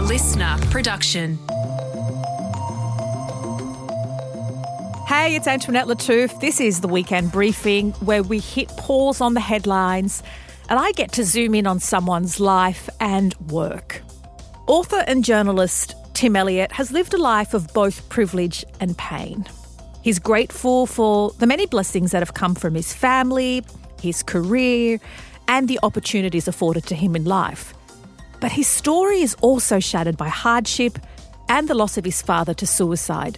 A listener production. Hey, it's Antoinette Lattouf. This is the Weekend Briefing, where we hit pause on the headlines and I get to zoom in on someone's life and work. Author and journalist Tim Elliott has lived a life of both privilege and pain. He's grateful for the many blessings that have come from his family, his career, and the opportunities afforded to him in life. But his story is also shattered by hardship and the loss of his father to suicide.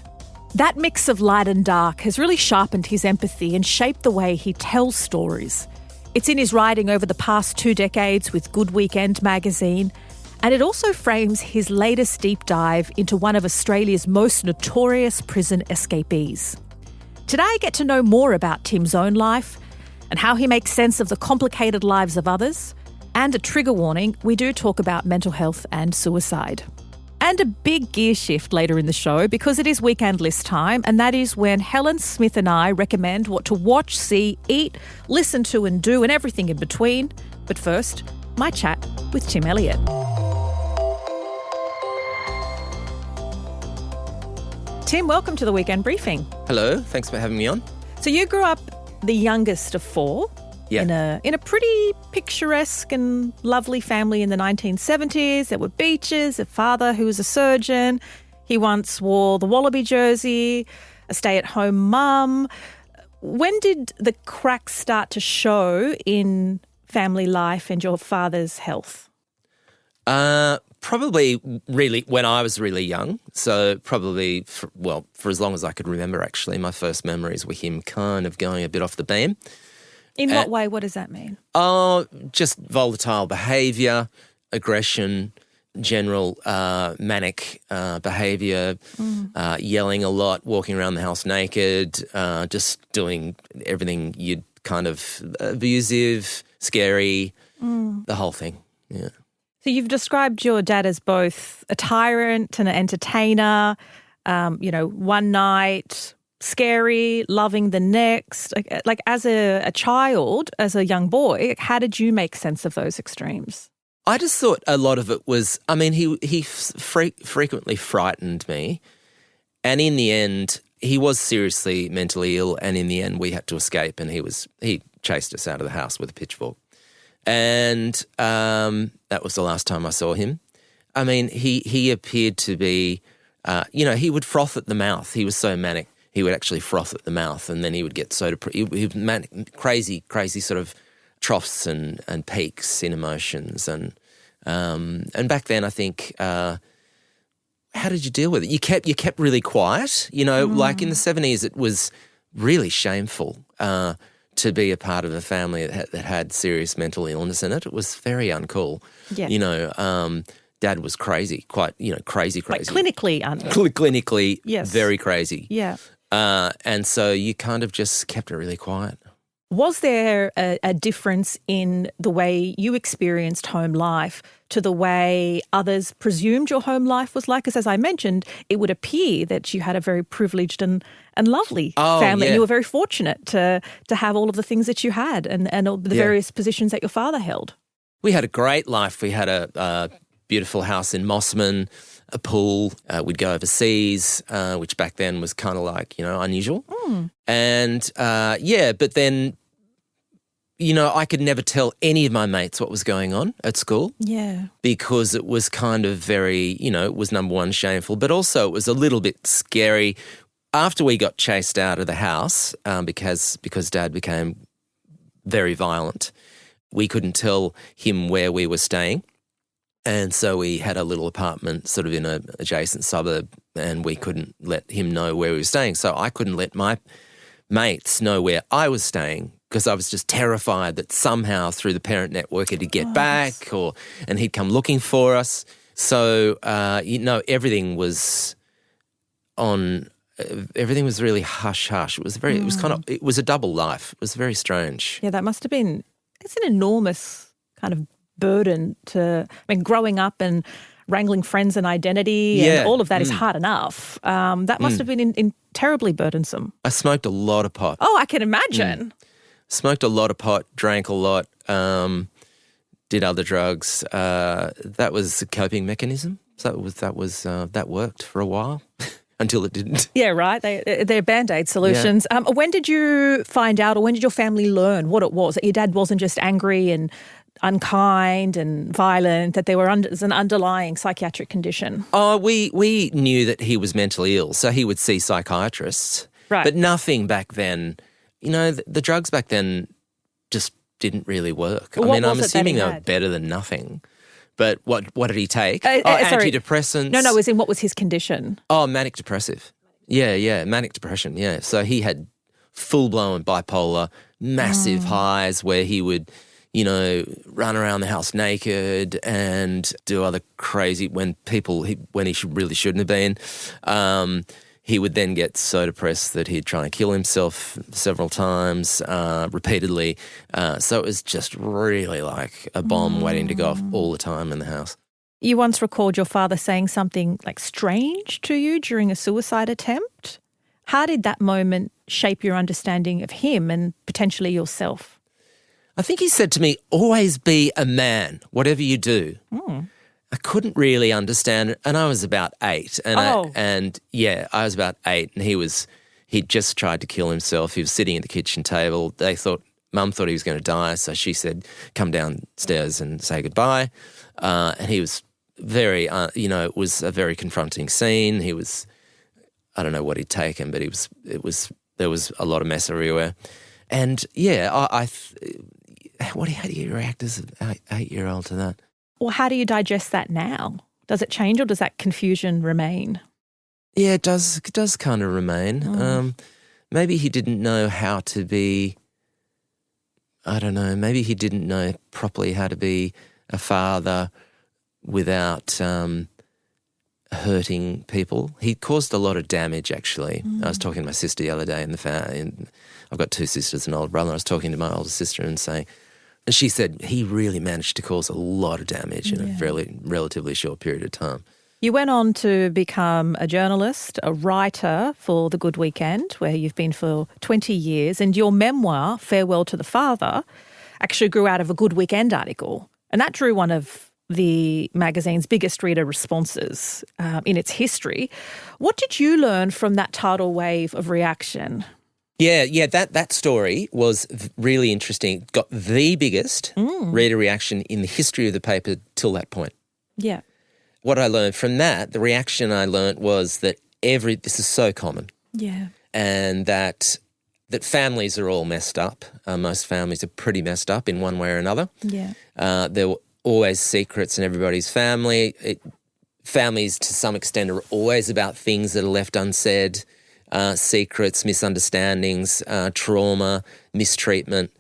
That mix of light and dark has really sharpened his empathy and shaped the way he tells stories. It's in his writing over the past 2 decades with Good Weekend magazine, and it also frames his latest deep dive into one of Australia's most notorious prison escapees. Today I get to know more about Tim's own life and how he makes sense of the complicated lives of others. And a trigger warning, we do talk about mental health and suicide. And a big gear shift later in the show because it is weekend list time, and that is when Helen Smith and I recommend what to watch, see, eat, listen to and do and everything in between. But first, my chat with Tim Elliott. Tim, welcome to the Weekend Briefing. Hello, thanks for having me on. So you grew up the youngest of 4. Yeah. In a pretty picturesque and lovely family in the 1970s. There were beaches, a father who was a surgeon. He once wore the Wallaby jersey, a stay-at-home mum. When did the cracks start to show in family life and your father's health? Probably really when I was really young. So probably, for as long as I could remember, actually. My first memories were him kind of going a bit off the beam. In what way? What does that mean? Oh, just volatile behaviour, aggression, general manic behaviour, yelling a lot, walking around the house naked, just doing everything you'd kind of abusive, scary, the whole thing, yeah. So you've described your dad as both a tyrant and an entertainer, one night, scary, loving the next. Like as a child, as a young boy, how did you make sense of those extremes? I just thought a lot of it was, he frequently frightened me, and in the end, he was seriously mentally ill, and in the end, we had to escape, and he chased us out of the house with a pitchfork. And that was the last time I saw him. He appeared to be, he would froth at the mouth. He was so manic. He would actually froth at the mouth, and then he would get so he would manic, crazy sort of troughs and peaks in emotions. And back then, I think, how did you deal with it? You kept really quiet. Like in the 70s, it was really shameful to be a part of a family that had serious mental illness in it. It was very uncool. Yeah. Dad was crazy, quite, crazy. Like clinically Clinically, yes. Very crazy. Yeah. And so you kind of just kept it really quiet. Was there a difference in the way you experienced home life to the way others presumed your home life was like? Because as I mentioned, it would appear that you had a very privileged and lovely family. Yeah. You were very fortunate to have all of the things that you had and all the various positions that your father held. We had a great life. We had a beautiful house in Mossman, a pool. We'd go overseas, which back then was kind of like, unusual. And, but then, I could never tell any of my mates what was going on at school. Yeah. Because it was kind of very, it was number one shameful, but also it was a little bit scary. After we got chased out of the house, because Dad became very violent, we couldn't tell him where we were staying. And so we had a little apartment sort of in an adjacent suburb, and we couldn't let him know where we were staying. So I couldn't let my mates know where I was staying because I was just terrified that somehow through the parent network he'd get back and he'd come looking for us. So, everything was everything was really hush-hush. It was a double life. It was very strange. Yeah, that must have been, it's an enormous kind of burden growing up and wrangling friends and identity and all of that is hard enough. That must have been terribly burdensome. I smoked a lot of pot. Oh, I can imagine. Smoked a lot of pot, drank a lot, did other drugs. That was a coping mechanism. So that worked for a while until it didn't. Yeah, right. They're Band-Aid solutions. Yeah. When did you find out, or when did your family learn what it was, that your dad wasn't just angry and unkind and violent, that there was an underlying psychiatric condition? Oh, we knew that he was mentally ill, so he would see psychiatrists. Right. But nothing back then, the drugs back then just didn't really work. Well, I'm assuming they were better than nothing. But what did he take? Antidepressants. No, as in what was his condition? Oh, manic depressive. Yeah, manic depression, yeah. So he had full-blown bipolar, massive highs where he would, run around the house naked and do other crazy, when he really shouldn't have been. He would then get so depressed that he'd try and kill himself several times, repeatedly. So it was just really like a bomb waiting to go off all the time in the house. You once recalled your father saying something like strange to you during a suicide attempt. How did that moment shape your understanding of him and potentially yourself? I think he said to me, always be a man, whatever you do. I couldn't really understand it, and I was about 8. I was about 8, and he'd just tried to kill himself. He was sitting at the kitchen table. Mum thought he was going to die, so she said, come downstairs and say goodbye. And he was very, it was a very confronting scene. I don't know what he'd taken, but there was a lot of mess everywhere. And how do you react as an 8-year-old to that? Well, how do you digest that now? Does it change, or does that confusion remain? Yeah, it does kind of remain. Maybe he didn't know how to be, I don't know, maybe he didn't know properly how to be a father without hurting people. He caused a lot of damage, actually. I was talking to my sister the other day I've got 2 sisters and an older brother. I was talking to my older sister and she said he really managed to cause a lot of damage in a fairly relatively short period of time. You went on to become a journalist, a writer for The Good Weekend, where you've been for 20 years, and your memoir, Farewell to the Father, actually grew out of a Good Weekend article, and that drew one of the magazine's biggest reader responses in its history. What did you learn from that tidal wave of reaction? Yeah, that story was really interesting. Got the biggest reader reaction in the history of the paper till that point. Yeah. What I learned from that, the reaction I learned was that this is so common. Yeah. And that families are all messed up. Most families are pretty messed up in one way or another. Yeah. There were always secrets in everybody's family. Families, to some extent, are always about things that are left unsaid. Secrets, misunderstandings, trauma, mistreatment.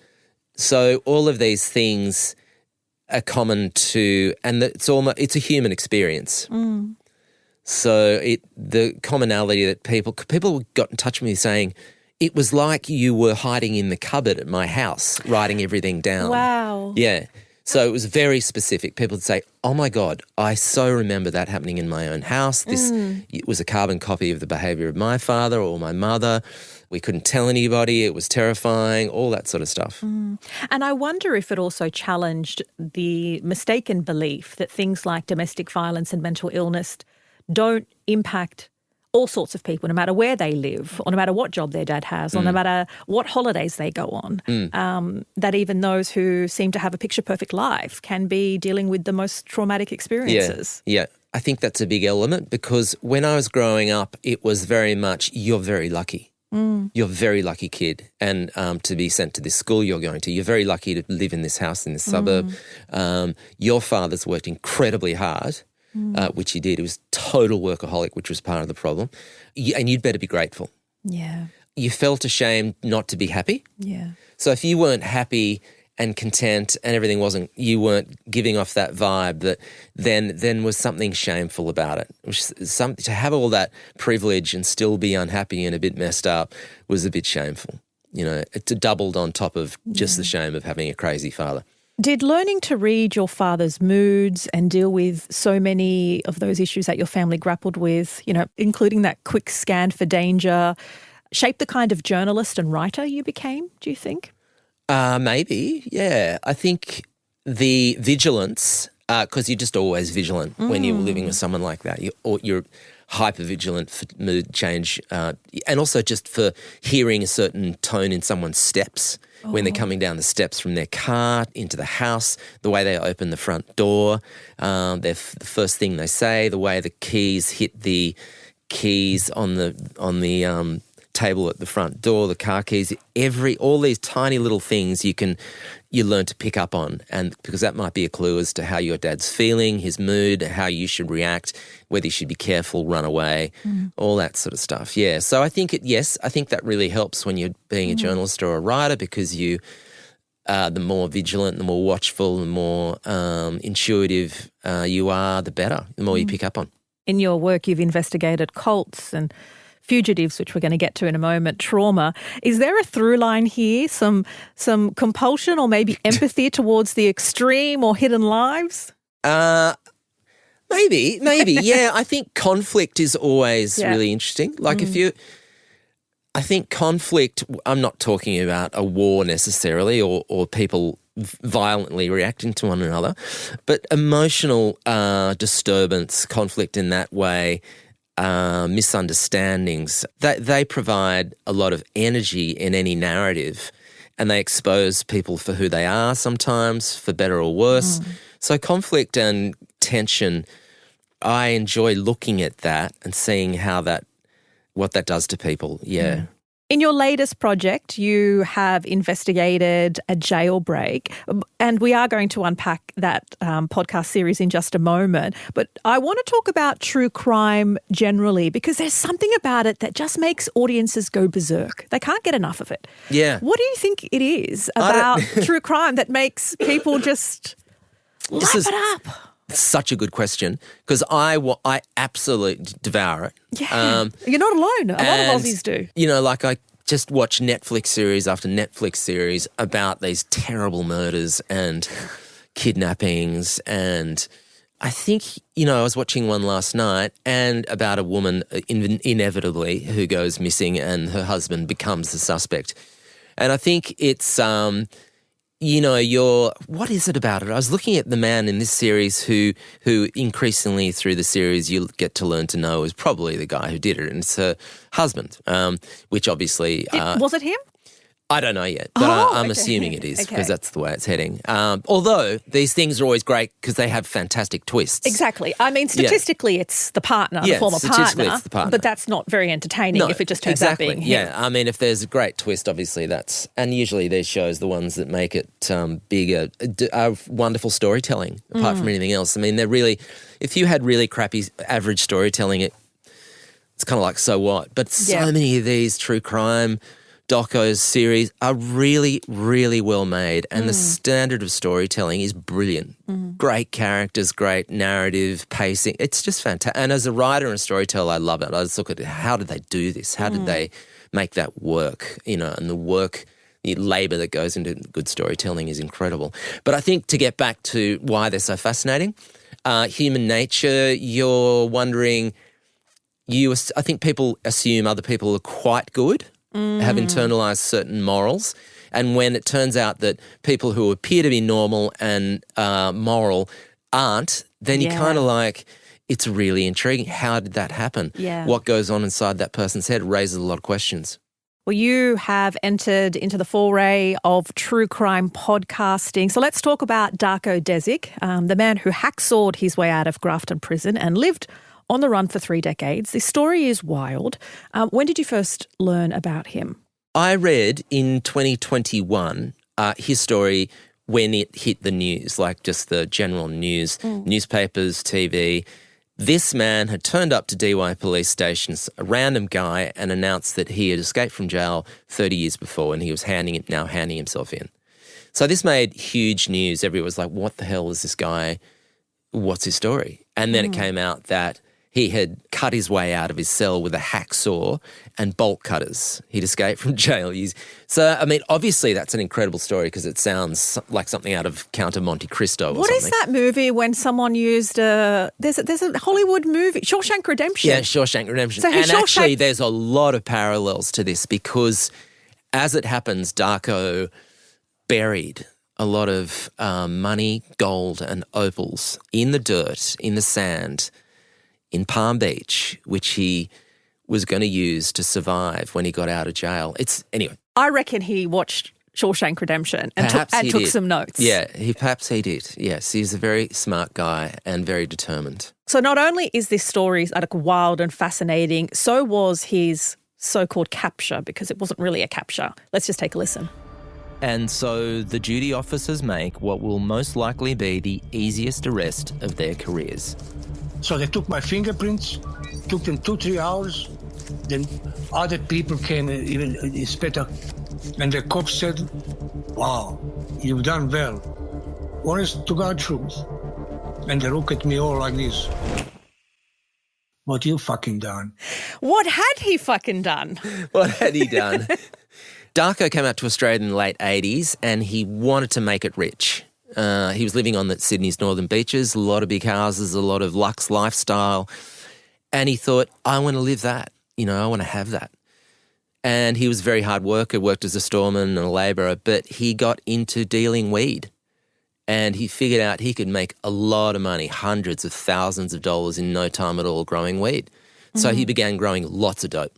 So all of these things are common to, and it's a human experience. So the commonality that people got in touch with me saying, it was like you were hiding in the cupboard at my house, writing everything down. Wow. Yeah. So it was very specific. People would say, oh, my God, I so remember that happening in my own house. It was a carbon copy of the behaviour of my father or my mother. We couldn't tell anybody. It was terrifying, all that sort of stuff. And I wonder if it also challenged the mistaken belief that things like domestic violence and mental illness don't impact all sorts of people, no matter where they live, or no matter what job their dad has, or no matter what holidays they go on, that even those who seem to have a picture-perfect life can be dealing with the most traumatic experiences. Yeah. I think that's a big element, because when I was growing up, it was very much, you're very lucky. You're a very lucky kid, and to be sent to this school you're going to. You're very lucky to live in this house in this suburb. Your father's worked incredibly hard. Which he did. He was total workaholic, which was part of the problem. And you'd better be grateful. Yeah. You felt ashamed not to be happy. Yeah. So if you weren't happy and content and everything you weren't giving off that vibe, that then was something shameful about it. To have all that privilege and still be unhappy and a bit messed up was a bit shameful. It doubled on top of just the shame of having a crazy father. Did learning to read your father's moods and deal with so many of those issues that your family grappled with, including that quick scan for danger, shape the kind of journalist and writer you became, do you think? Maybe, yeah. I think the vigilance, because you're just always vigilant when you're living with someone like that. You're hyper vigilant for mood change, and also just for hearing a certain tone in someone's steps when they're coming down the steps from their car into the house, the way they open the front door, the first thing they say, the way the keys hit the keys on the table at the front door, the car keys, all these tiny little things you learn to pick up on, and because that might be a clue as to how your dad's feeling, his mood, how you should react, whether you should be careful, run away, all that sort of stuff. Yeah, so I think that really helps when you're being a journalist or a writer, because you the more vigilant, the more watchful, the more intuitive you are, the better, the more you pick up on. In your work, you've investigated cults and fugitives, which we're going to get to in a moment, trauma. Is there a through line here, some compulsion or maybe empathy towards the extreme or hidden lives? Maybe. Yeah, I think conflict is always really interesting. Like I think conflict, I'm not talking about a war necessarily or people violently reacting to one another, but emotional disturbance, conflict in that way, misunderstandings, they provide a lot of energy in any narrative, and they expose people for who they are sometimes, for better or worse. So conflict and tension, I enjoy looking at that and seeing what that does to people. Yeah. In your latest project, you have investigated a jailbreak, and we are going to unpack that podcast series in just a moment. But I want to talk about true crime generally, because there's something about it that just makes audiences go berserk. They can't get enough of it. Yeah. What do you think it is about true crime that makes people just lap it up? Such a good question, because I absolutely devour it. Yeah, you're not alone. A lot of Aussies do. You know, like I just watch Netflix series after Netflix series about these terrible murders and kidnappings, and I think, I was watching one last night and about a woman inevitably who goes missing and her husband becomes the suspect. And I think it's what is it about it? I was looking at the man in this series who increasingly through the series you get to learn to know is probably the guy who did it, and it's her husband, which obviously... was it him? I don't know yet, but I'm assuming it is, because that's the way it's heading. Although these things are always great because they have fantastic twists. Exactly. I mean, statistically, it's the partner, the former partner, it's the partner, but that's not very entertaining if it just turns out being him. Yeah, I mean, if there's a great twist, obviously and usually these shows, the ones that make it bigger, are wonderful storytelling, apart from anything else. I mean, they're really, if you had really crappy average storytelling, it's kind of like, so what? But so many of these true crime docos series are really, really well made, and the standard of storytelling is brilliant. Great characters, great narrative, pacing. It's just fantastic. And as a writer and a storyteller, I love it. I just look at how did they do this? How did they make that work? And the labour that goes into good storytelling is incredible. But I think to get back to why they're so fascinating, human nature, you're wondering, I think people assume other people are quite good, have internalized certain morals. And when it turns out that people who appear to be normal and moral aren't, then you're kind of like, it's really intriguing. How did that happen? Yeah. What goes on inside that person's head raises a lot of questions. Well, you have entered into the foray of true crime podcasting. So let's talk about Darko Desic, the man who hacksawed his way out of Grafton Prison and lived on the run for 3 decades. This story is wild. When did you first learn about him? I read in 2021 his story when it hit the news, like just the general news, newspapers, TV. This man had turned up to DY police stations, a random guy, and announced that he had escaped from jail 30 years before and he was handing himself in. So this made huge news. Everyone was like, what the hell is this guy? What's his story? And then it came out that he had cut his way out of his cell with a hacksaw and bolt cutters. He'd escaped from jail. So, I mean, obviously that's an incredible story because it sounds like something out of Count of Monte Cristo or something. What is that movie when someone used there's a Hollywood movie, Shawshank Redemption. Yeah, Shawshank Redemption. So actually there's a lot of parallels to this because as it happens, Darko buried a lot of money, gold and opals in the dirt, in the sand, in Palm Beach, which he was going to use to survive when he got out of jail. Anyway. I reckon he watched Shawshank Redemption and took some notes. Yeah, perhaps he did. Yes, he's a very smart guy and very determined. So not only is this story wild and fascinating, so was his so-called capture, because it wasn't really a capture. Let's just take a listen. And so the duty officers make what will most likely be the easiest arrest of their careers. So they took my fingerprints, took them 2-3 hours. Then other people came, even inspector, and the cop said, "Wow, you've done well. Honest to God truth." And they look at me all like this. What you fucking done? What had he fucking done? What had he done? Darko came out to Australia in the late 80s and he wanted to make it rich. He was living on Sydney's northern beaches, a lot of big houses, a lot of luxe lifestyle. And he thought, I want to live that. I want to have that. And he was a very hard worker, worked as a storeman and a labourer, but he got into dealing weed. And he figured out he could make a lot of money, hundreds of thousands of dollars in no time at all growing weed. So he began growing lots of dope.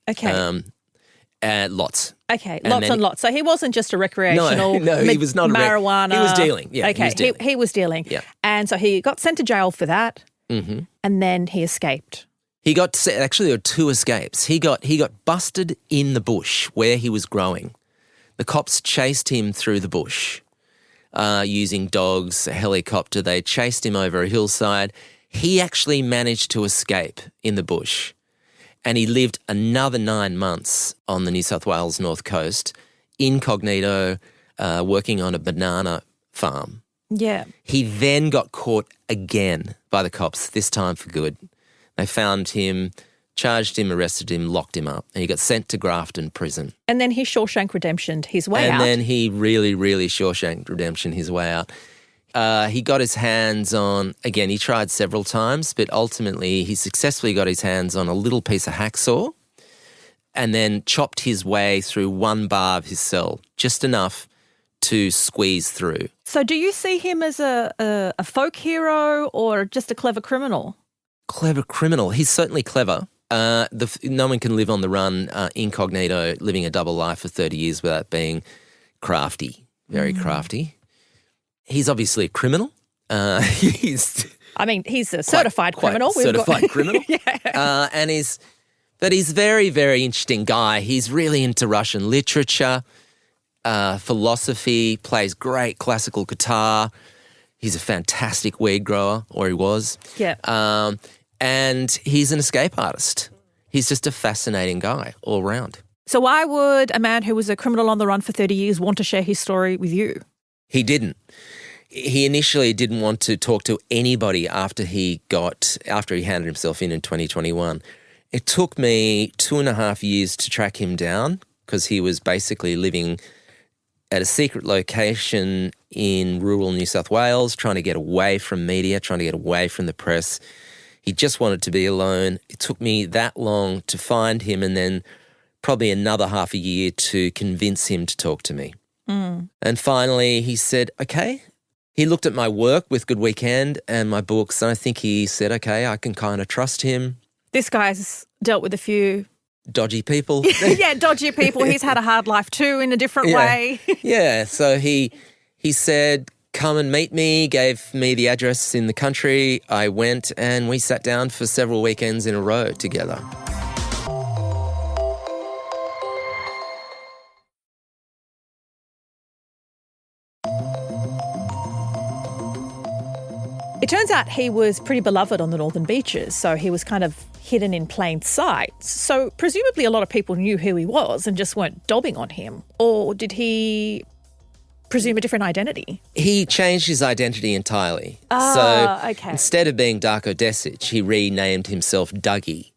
Okay. Lots. Okay, lots and lots. So he wasn't just a recreational he was not marijuana. He was dealing. Yeah, okay, he was dealing. Yeah. And so he got sent to jail for that, and then he escaped. Actually, there were 2 escapes. He got busted in the bush where he was growing. The cops chased him through the bush using dogs, a helicopter. They chased him over a hillside. He actually managed to escape in the bush. And he lived another 9 months on the New South Wales North Coast, incognito, working on a banana farm. Yeah. He then got caught again by the cops, this time for good. They found him, charged him, arrested him, locked him up, and he got sent to Grafton Prison. And then he Shawshank Redemptioned his way out. And then he really, really Shawshank Redemption his way out. He got his hands on, again, he tried several times, but ultimately he successfully got his hands on a little piece of hacksaw and then chopped his way through one bar of his cell, just enough to squeeze through. So do you see him as a folk hero or just a clever criminal? Clever criminal. He's certainly clever. No one can live on the run incognito, living a double life for 30 years without being crafty, very crafty. He's obviously a criminal. He's a certified criminal. Certified criminal. Yeah. But he's a very, very interesting guy. He's really into Russian literature, philosophy, plays great classical guitar. He's a fantastic weed grower, or he was. Yeah. And he's an escape artist. He's just a fascinating guy all round. So why would a man who was a criminal on the run for 30 years want to share his story with you? He didn't. He initially didn't want to talk to anybody after he handed himself in 2021. It took me 2.5 years to track him down because he was basically living at a secret location in rural New South Wales, trying to get away from media, trying to get away from the press. He just wanted to be alone. It took me that long to find him and then probably another half a year to convince him to talk to me. And finally he said, okay. He looked at my work with Good Weekend and my books, and I think he said, okay, I can kind of trust him. This guy's dealt with a few dodgy people. Yeah, dodgy people. He's had a hard life too in a different way. Yeah, so he said, come and meet me, gave me the address in the country. I went and we sat down for several weekends in a row together. It turns out he was pretty beloved on the northern beaches, so he was kind of hidden in plain sight. So presumably a lot of people knew who he was and just weren't dobbing on him. Or did he presume a different identity? He changed his identity entirely. Okay. Instead of being Darko Desic, he renamed himself Dougie.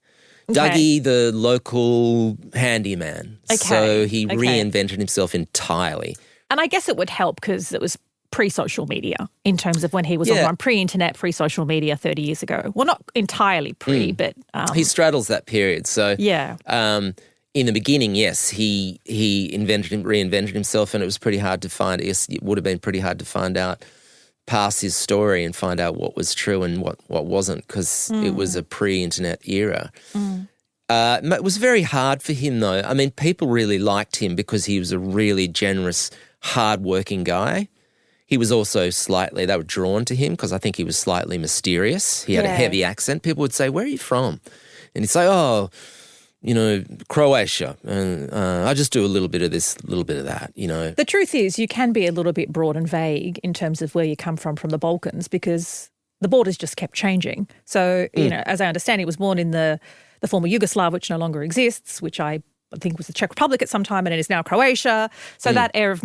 Dougie, the local handyman. Okay. So he reinvented himself entirely. And I guess it would help because it was pre-social media in terms of when he was on run, pre-internet, pre-social media 30 years ago. Well, not entirely pre, but... he straddles that period. So in the beginning, yes, he reinvented himself, and it was pretty hard to find. Yes, it would have been pretty hard to find out past his story and find out what was true and what wasn't, because it was a pre-internet era. It was very hard for him, though. I mean, people really liked him because he was a really generous, hard-working guy. He was also they were drawn to him because I think he was slightly mysterious. He had a heavy accent. People would say, "Where are you from?" And he'd say, "Oh, Croatia, and I just do a little bit of this, a little bit of that, The truth is you can be a little bit broad and vague in terms of where you come from the Balkans, because the borders just kept changing. So, as I understand, he was born in the former Yugoslav, which no longer exists, which I think was the Czech Republic at some time, and it is now Croatia. So that air of,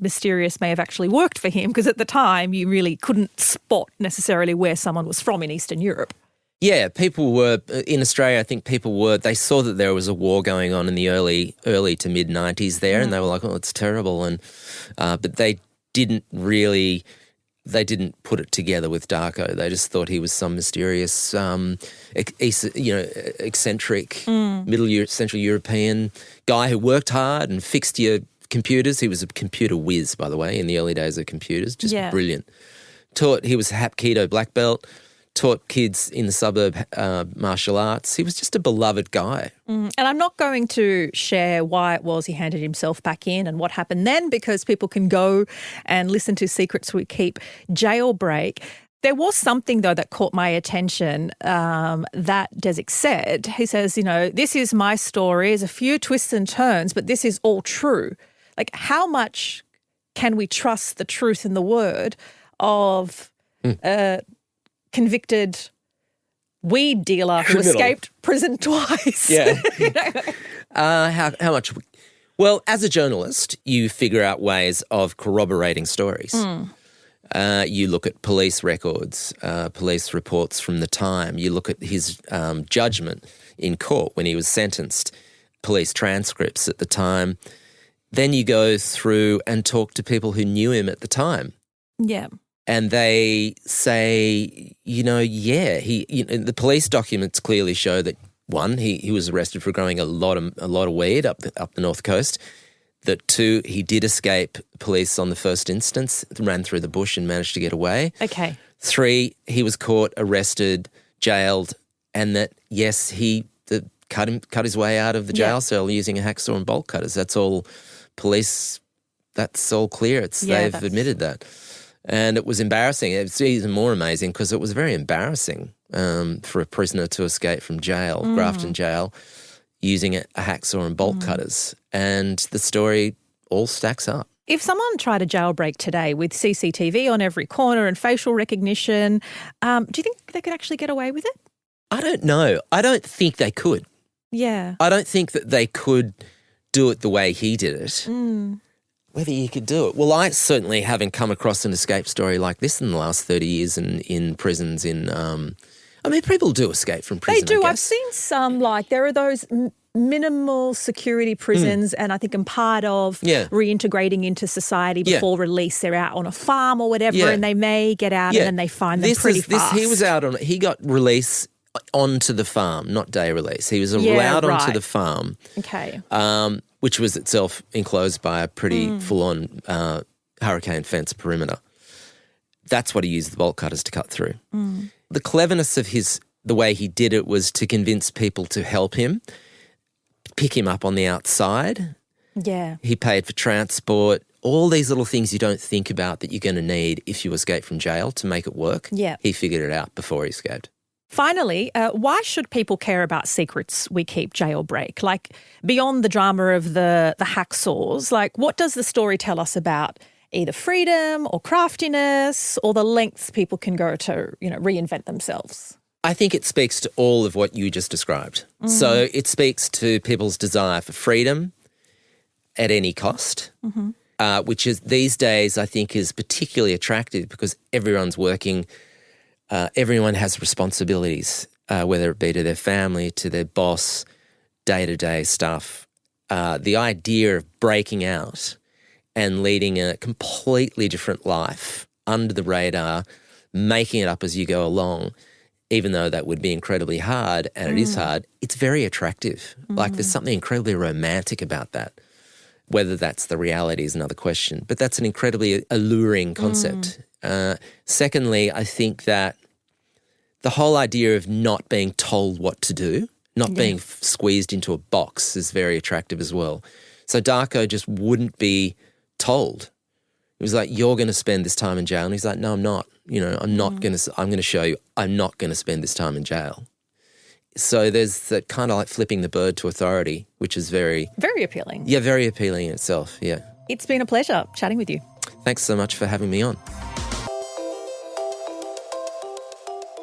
mysterious may have actually worked for him, because at the time you really couldn't spot necessarily where someone was from in Eastern Europe. Yeah, people were, in Australia, I think they saw that there was a war going on in the early to mid-90s there, and they were like, oh, it's terrible. But they didn't put it together with Darko. They just thought he was some mysterious, eccentric, Central European guy who worked hard and fixed your computers. He was a computer whiz, by the way, in the early days of computers, just brilliant. He was a Hapkido black belt. Taught kids in the suburb martial arts. He was just a beloved guy. And I'm not going to share why it was he handed himself back in and what happened then, because people can go and listen to Secrets We Keep Jailbreak. There was something, though, that caught my attention that Desic said. He says, this is my story. There's a few twists and turns, but this is all true. Like, how much can we trust the truth in the word of convicted weed dealer who escaped prison twice? Yeah. How much? Well, as a journalist, you figure out ways of corroborating stories. You look at police records, police reports from the time. You look at his judgment in court when he was sentenced, police transcripts at the time. Then you go through and talk to people who knew him at the time. Yeah. And they say, the police documents clearly show that, one, he was arrested for growing a lot of weed up the North Coast. That, two, he did escape police on the first instance, ran through the bush and managed to get away. Okay. 3, he was caught, arrested, jailed, and that, yes, he cut his way out of the jail cell using a hacksaw and bolt cutters. That's all police. That's all clear. They've admitted that. And it was embarrassing. It's even more amazing because it was very embarrassing for a prisoner to escape from jail, Grafton Jail, using a hacksaw and bolt cutters. And the story all stacks up. If someone tried a jailbreak today with CCTV on every corner and facial recognition, do you think they could actually get away with it? I don't know. I don't think they could. Yeah. I don't think that they could do it the way he did it. Whether you could do it. Well, I certainly haven't come across an escape story like this in the last 30 years in prisons. People do escape from prison. They do. I guess. I've seen some, there are those minimal security prisons, and I think I'm part of reintegrating into society before release. They're out on a farm or whatever, and they may get out and then they find them pretty fast. He was out he got release onto the farm, not day release. He was allowed onto the farm. Okay. Which was itself enclosed by a pretty full-on hurricane fence perimeter. That's what he used the bolt cutters to cut through. The cleverness of the way he did it was to convince people to help him, pick him up on the outside. Yeah. He paid for transport, all these little things you don't think about that you're going to need if you escape from jail to make it work. Yeah. He figured it out before he escaped. Finally, why should people care about Secrets We Keep Jailbreak? Beyond the drama of the hacksaws, what does the story tell us about either freedom or craftiness or the lengths people can go to, reinvent themselves? I think it speaks to all of what you just described. So it speaks to people's desire for freedom at any cost, which is these days I think is particularly attractive because everyone's working. Everyone has responsibilities, whether it be to their family, to their boss, day-to-day stuff. The idea of breaking out and leading a completely different life under the radar, making it up as you go along, even though that would be incredibly hard, and it is hard, it's very attractive. Like there's something incredibly romantic about that. Whether that's the reality is another question, but that's an incredibly alluring concept. Secondly, I think that the whole idea of not being told what to do, not being squeezed into a box is very attractive as well. So Darko just wouldn't be told. It was like, you're going to spend this time in jail. And he's like, no, I'm not. I'm not going to, I'm going to show you I'm not going to spend this time in jail. So there's that kind of like flipping the bird to authority, which is very... Very appealing. Yeah, very appealing in itself, yeah. It's been a pleasure chatting with you. Thanks so much for having me on.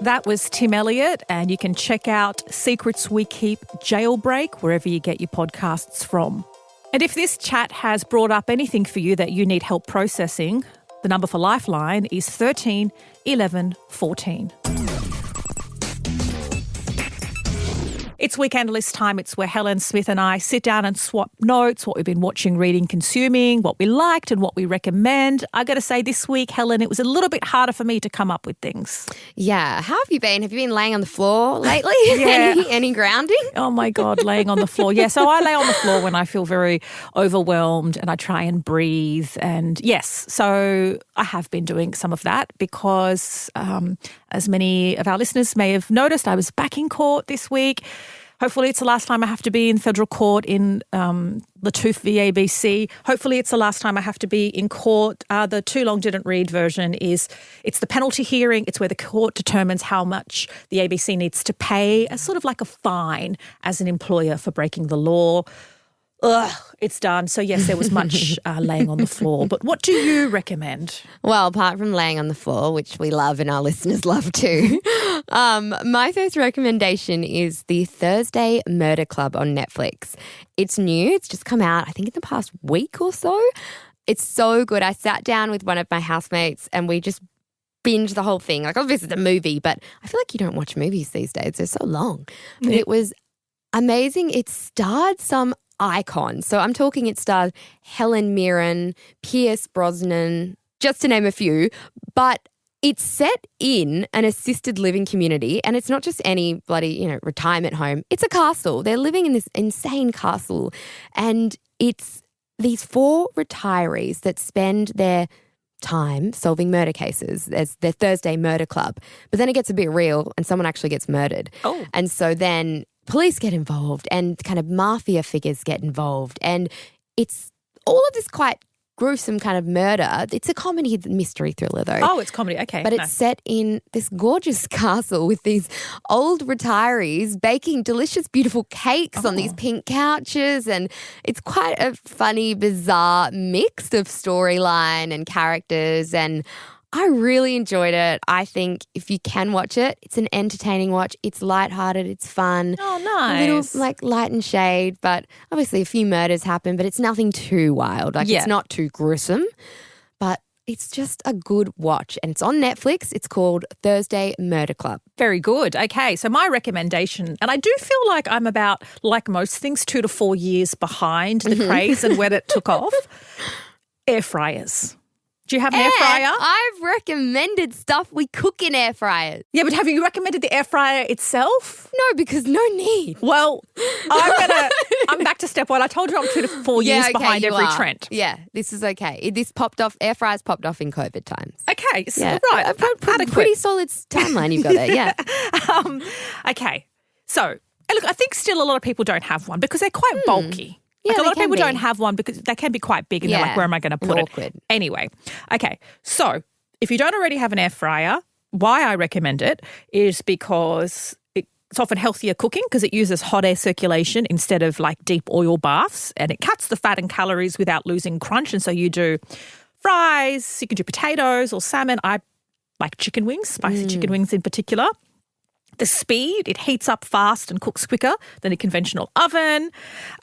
That was Tim Elliott, and you can check out Secrets We Keep Jailbreak wherever you get your podcasts from. And if this chat has brought up anything for you that you need help processing, the number for Lifeline is 13 11 14. It's Weekend List time. It's where Helen Smith and I sit down and swap notes, what we've been watching, reading, consuming, what we liked and what we recommend. I got to say this week, Helen, it was a little bit harder for me to come up with things. Yeah. How have you been? Have you been laying on the floor lately? Yeah. Any grounding? Oh, my God, laying on the floor. Yeah, so I lay on the floor when I feel very overwhelmed and I try and breathe. And yes, so I have been doing some of that because as many of our listeners may have noticed, I was back in court this week. Hopefully it's the last time I have to be in federal court in Lattouf v ABC. Hopefully it's the last time I have to be in court. The too long didn't read version is it's the penalty hearing. It's where the court determines how much the ABC needs to pay as sort of like a fine as an employer for breaking the law. Ugh, it's done. So, yes, there was much laying on the floor. But what do you recommend? Well, apart from laying on the floor, which we love and our listeners love too, my first recommendation is the Thursday Murder Club on Netflix. It's new. It's just come out, I think, in the past week or so. It's so good. I sat down with one of my housemates and we just binged the whole thing. Like, obviously, it's a movie, but I feel like you don't watch movies these days. They're so long. But it was amazing. It starred some icons. So I'm talking it stars Helen Mirren, Pierce Brosnan, just to name a few, but it's set in an assisted living community and it's not just any bloody, retirement home. It's a castle. They're living in this insane castle and it's these 4 retirees that spend their time solving murder cases as their Thursday Murder Club. But then it gets a bit real and someone actually gets murdered. Oh. And so then police get involved and kind of mafia figures get involved. And it's all of this quite gruesome kind of murder. It's a comedy mystery thriller though. Oh, it's comedy. Okay. But it's set in this gorgeous castle with these old retirees baking delicious, beautiful cakes on these pink couches. And it's quite a funny, bizarre mix of storyline and characters. And I really enjoyed it. I think if you can watch it, it's an entertaining watch. It's lighthearted. It's fun. Oh, nice. A little like light and shade, but obviously a few murders happen, but it's nothing too wild. It's not too gruesome, but it's just a good watch. And it's on Netflix. It's called Thursday Murder Club. Very good. Okay, so my recommendation, and I do feel like I'm about, like most things, 2 to 4 years behind the craze and when it took off. Air fryers. Do you have an air fryer? I've recommended stuff we cook in air fryers. Yeah, but have you recommended the air fryer itself? No, because no need. Well, I'm back to step 1. I told you I'm 2 to 4 years behind every trend. Yeah, this is okay. This popped off, air fryers popped off in COVID times. Okay, so right. A pretty solid timeline you've got there, yeah. Okay, so look, I think still a lot of people don't have one because they're quite bulky. Yeah, a lot of people don't have one because they can be quite big and they're like, where am I going to put it? Awkward. Anyway, okay. So if you don't already have an air fryer, why I recommend it is because it's often healthier cooking because it uses hot air circulation instead of like deep oil baths and it cuts the fat and calories without losing crunch. And so you do fries, you can do potatoes or salmon. I like chicken wings, spicy chicken wings in particular. The speed, it heats up fast and cooks quicker than a conventional oven.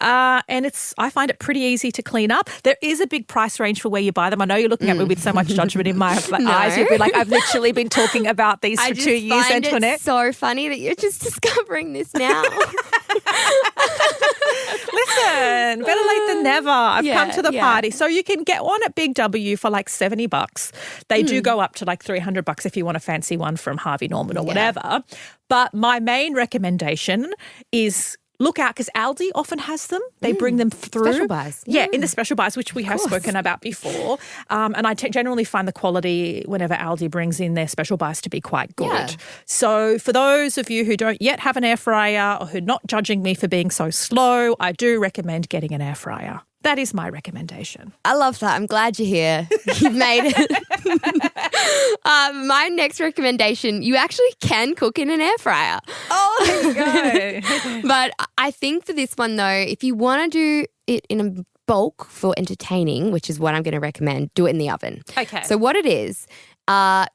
And I find it pretty easy to clean up. There is a big price range for where you buy them. I know you're looking at me with so much judgment in my eyes. You'd be like, I've literally been talking about these for 2 years, Antoinette. It's so funny that you're just discovering this now. Listen, better late than never. I've come to the party. So you can get one at Big W for like $70. They do go up to like $300 if you want a fancy one from Harvey Norman or whatever. But my main recommendation is look out because Aldi often has them. They bring them through. Special buys. Yeah, in the special buys, which we have spoken about before. And I generally find the quality whenever Aldi brings in their special buys to be quite good. Yeah. So for those of you who don't yet have an air fryer or who are not judging me for being so slow, I do recommend getting an air fryer. That is my recommendation. I love that. I'm glad you're here. You've made it. My next recommendation, you actually can cook in an air fryer. Oh, there you go. But I think for this one, though, if you want to do it in a bulk for entertaining, which is what I'm going to recommend, do it in the oven. Okay. So what it is,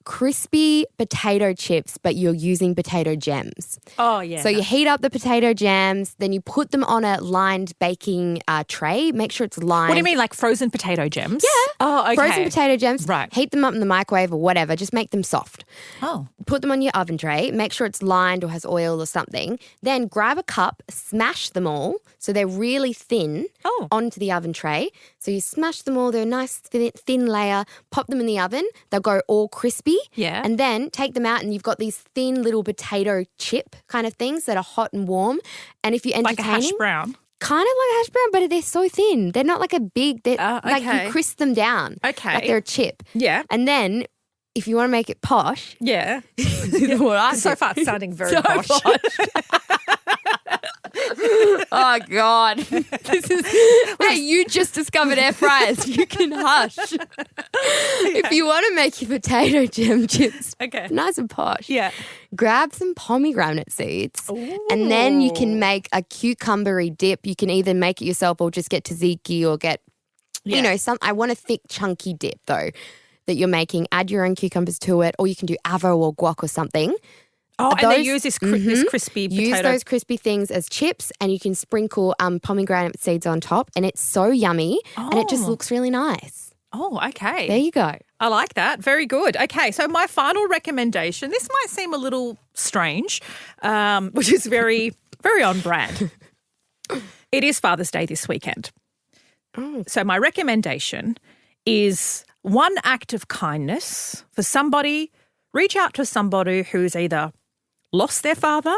crispy potato chips, but you're using potato gems. Oh, yeah. So you heat up the potato gems, then you put them on a lined baking tray. Make sure it's lined. What do you mean, like frozen potato gems? Yeah. Oh, okay. Frozen potato gems. Right. Heat them up in the microwave or whatever. Just make them soft. Oh. Put them on your oven tray. Make sure it's lined or has oil or something. Then grab a cup, smash them all so they're really thin onto the oven tray. So you smash them all. They're a nice thin layer. Pop them in the oven. They'll go all crispy. Yeah. And then take them out and you've got these thin little potato chip kind of things that are hot and warm. And if you're entertaining. Like a hash brown? Kind of like a hash brown, but they're so thin. They're not like a big, like okay. you crisp them down. Okay. Like they're a chip. Yeah. And then if you want to make it posh. Yeah. What I So do. far it's sounding very So posh. Oh, God. Hey, you just discovered air fryers. You can hush. If you want to make your potato gem chips nice and posh, grab some pomegranate seeds and then you can make a cucumbery dip. You can either make it yourself or just get tzatziki or get, I want a thick, chunky dip, though, that you're making. Add your own cucumbers to it, or you can do avo or guac or something. Oh, and they use this crispy potato. Use those crispy things as chips and you can sprinkle pomegranate seeds on top and it's so yummy and it just looks really nice. Oh, okay. There you go. I like that. Very good. Okay, so my final recommendation, this might seem a little strange, which is very, very on brand. It is Father's Day this weekend. Oh. So my recommendation is one act of kindness for somebody. Reach out to somebody who's either lost their father,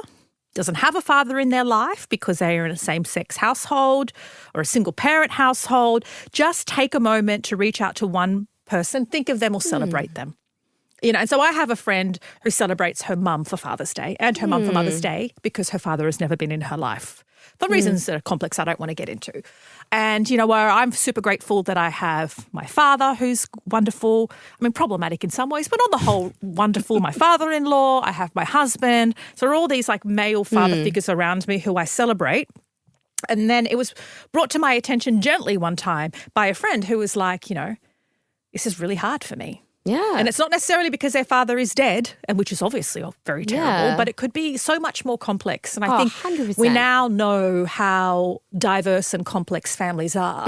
doesn't have a father in their life because they are in a same-sex household or a single-parent household. Just take a moment to reach out to one person, think of them or celebrate them. And so I have a friend who celebrates her mum for Father's Day and her mum for Mother's Day because her father has never been in her life for reasons that are complex I don't want to get into. And, where I'm super grateful that I have my father who's wonderful. I mean, problematic in some ways, but on the whole, wonderful. My father-in-law, I have my husband. So there are all these like male father figures around me who I celebrate. And then it was brought to my attention gently one time by a friend who was like, this is really hard for me. Yeah. And it's not necessarily because their father is dead, and which is obviously very terrible, but it could be so much more complex. And I think 100%. we now know how diverse and complex families are.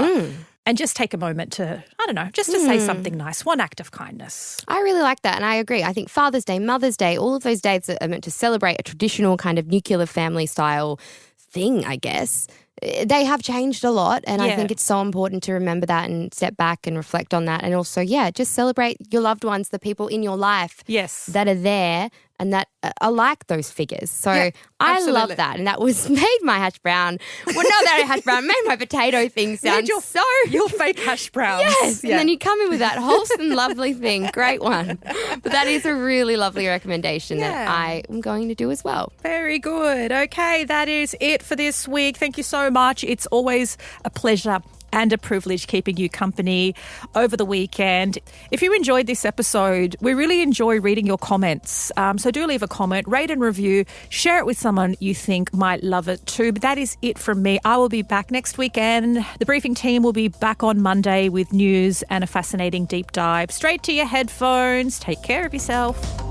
And just take a moment to, just to say something nice, one act of kindness. I really like that and I agree. I think Father's Day, Mother's Day, all of those days that are meant to celebrate a traditional kind of nuclear family style thing, I guess. They have changed a lot and I think it's so important to remember that and step back and reflect on that and also, just celebrate your loved ones, the people in your life that are there and that are like those figures. So I love that and that was made my hash brown. Well, not that hash brown, made my potato thing sound your fake hash browns. Yes, and then you come in with that wholesome, lovely thing. Great one. But that is a really lovely recommendation that I am going to do as well. Very good. Okay, that is it for this week. Thank you so much. It's always a pleasure and a privilege keeping you company over the weekend. If you enjoyed this episode, we really enjoy reading your comments. So do leave a comment, rate and review, share it with someone you think might love it too. But that is it from me. I will be back next weekend. The briefing team will be back on Monday with news and a fascinating deep dive straight to your headphones. Take care of yourself.